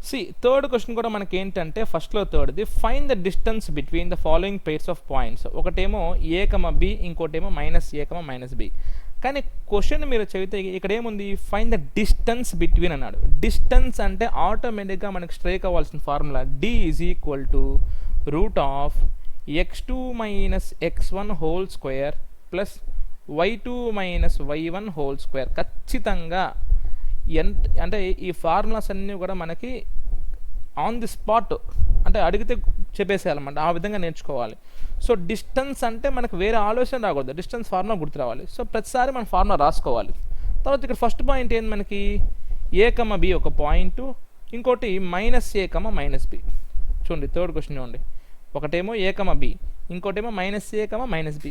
C third question కూడా మనకి ఏంటంటే ఫస్ట్లో థర్డ్ది find the distance between the following pairs of points. ఒకటేమో ఏ కమ బి, ఇంకోటేమో -a, -b. కానీ క్వశ్చన్ మీరు చదివితే ఇక్కడ ఏముంది, ఫైండ్ ద డిస్టెన్స్ బిట్వీన్ అన్నాడు. డిస్టెన్స్ అంటే ఆటోమేటిక్గా మనకి స్ట్రైక్ అవ్వాల్సిన formula d = x2 - x1 whole square plus y2 - y1 whole square. ఖచ్చితంగా అంటే ఈ ఫార్ములాస్ అన్నీ కూడా మనకి ఆన్ ది స్పాట్ అంటే అడిగితే చెప్పేసేయాలన్నమాట, ఆ విధంగా నేర్చుకోవాలి. సో డిస్టెన్స్ అంటే మనకు వేరే ఆలోచన రాకూడదు, డిస్టెన్స్ ఫార్ములా గుర్తు రావాలి. సో ప్రతిసారి మనం ఫార్ములా రాసుకోవాలి. తర్వాత ఇక్కడ ఫస్ట్ పాయింట్ ఏంది మనకి, a, b ఒక పాయింట్, ఇంకోటి -a, -b. చూడండి థర్డ్ క్వశ్చన్ చూడండి, ఒకటేమో a, b, ఇంకోటేమో -a, -b.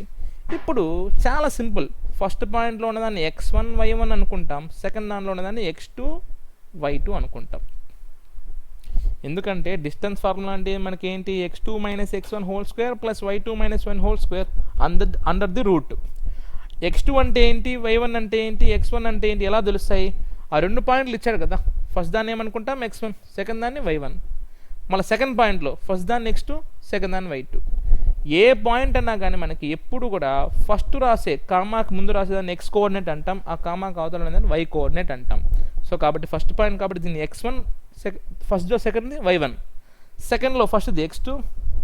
ఇప్పుడు చాలా సింపుల్, ఫస్ట్ పాయింట్లో ఉన్నదాన్ని x1 y1 అనుకుంటాం, సెకండ్ దాంట్లో ఉన్నదాన్ని x2 y2 అనుకుంటాం. ఎందుకంటే డిస్టెన్స్ ఫార్ములా అంటే మనకి ఏంటి, x2 - x1 whole square plus y2 - y1 whole square under the root. x2 అంటే ఏంటి, y1 అంటే ఏంటి, x1 అంటే ఏంటి ఎలా తెలుస్తాయి, ఆ రెండు పాయింట్లు ఇచ్చాడు కదా. ఫస్ట్ దాన్ని ఏమనుకుంటాం x1, సెకండ్ దాన్ని y1. మళ్ళీ సెకండ్ పాయింట్లో ఫస్ట్ దాన్ని x2, సెకండ్ దాన్ని y2. ఏ పాయింట్ అన్నా కానీ మనకి ఎప్పుడు కూడా ఫస్ట్ రాసే కామాకి ముందు రాసేదాన్ని x కోఆర్డినేట్ అంటాం, ఆ కామాకి అవతల దాన్ని y కోఆర్డినేట్ అంటాం. సో కాబట్టి ఫస్ట్ పాయింట్ కాబట్టి దీన్ని x1, ఫస్ట్లో సెకండ్ది y1, సెకండ్లో ఫస్ట్ది x2,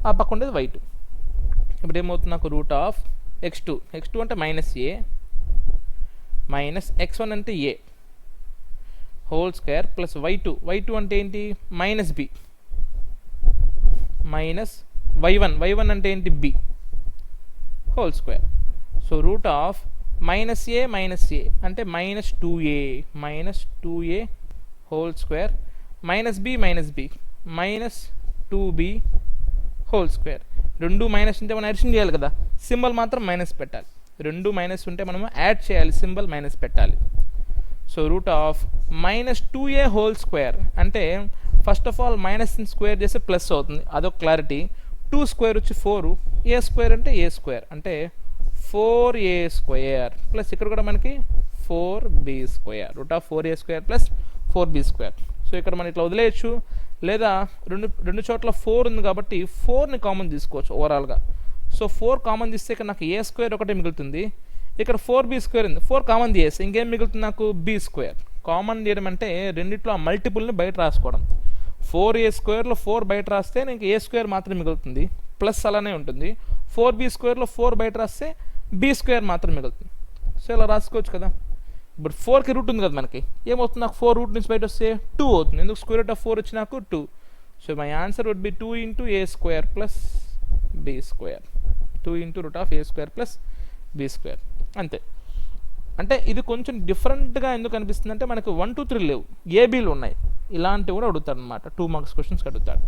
ఆ పక్క ఉండేది y2. ఇప్పుడు ఏమవుతుంది నాకు, x2 అంటే -a -x1 అంటే a whole square plus y2 అంటే ఏంటి, -b -y1 అంటే ఏంటి, b whole square. So -a అంటే -2a whole square -b -2b whole square. రెండు మైనస్ ఉంటే మనం అడిషన్ చేయాలి కదా, సింబల్ మాత్రం మైనస్ పెట్టాలి. రెండు మైనస్ ఉంటే మనము యాడ్ చేయాలి, సింబల్ మైనస్ పెట్టాలి. సో -2a హోల్ స్క్వేర్ అంటే first of all minus square చేస్తే ప్లస్ అవుతుంది, అదొక క్లారిటీ. 2 స్క్వేర్ వచ్చి 4, a స్క్వేర్ అంటే a స్క్వేర్ అంటే 4a స్క్వేర్ ప్లస్ ఇక్కడ కూడా మనకి 4b square, √4a² plus 4b square. So ఇక్కడ మనం ఇట్లా వదిలేయచ్చు, లేదా రెండు చోట్ల 4 ఉంది కాబట్టి 4ని కామన్ తీసుకోవచ్చు ఓవరాల్గా. సో 4 కామన్ తీస్తే ఇక్కడ నాకు a స్క్వేర్ ఒకటే మిగులుతుంది, ఇక్కడ 4b స్క్వేర్ ఉంది, 4 కామన్ తీసేసి ఇంకేం మిగులుతుంది నాకు, b స్క్వేర్. కామన్ తీయడం అంటే రెండిట్లో ఆ మల్టిపుల్ని బయట రాసుకోవడం. 4a స్క్వేర్లో 4 బయట రాస్తే నాకు a స్క్వేర్ మాత్రం మిగులుతుంది, ప్లస్ అలానే ఉంటుంది. 4b స్క్వేర్లో 4 బయట రాస్తే b స్క్వేర్ మాత్రం మిగులుతుంది. సో ఇలా రాసుకోవచ్చు కదా. ఇప్పుడు 4కి రూట్ ఉంది కదా మనకి, ఏమవుతుంది నాకు, 4 రూట్ నుంచి బయట వస్తే 2 అవుతుంది, ఎందుకు √4 వచ్చి నాకు 2. So my answer would be 2 × a square plus b square, 2 × √a² plus b square. అంతే. అంటే ఇది కొంచెం డిఫరెంట్గా ఎందుకు అనిపిస్తుంది అంటే మనకు 1 2 3 లేవు, ఏబీలు ఉన్నాయి. ఇలాంటివి కూడా అడుగుతాడు అనమాట, 2 మార్క్స్ క్వశ్చన్స్కి అడుగుతాడు.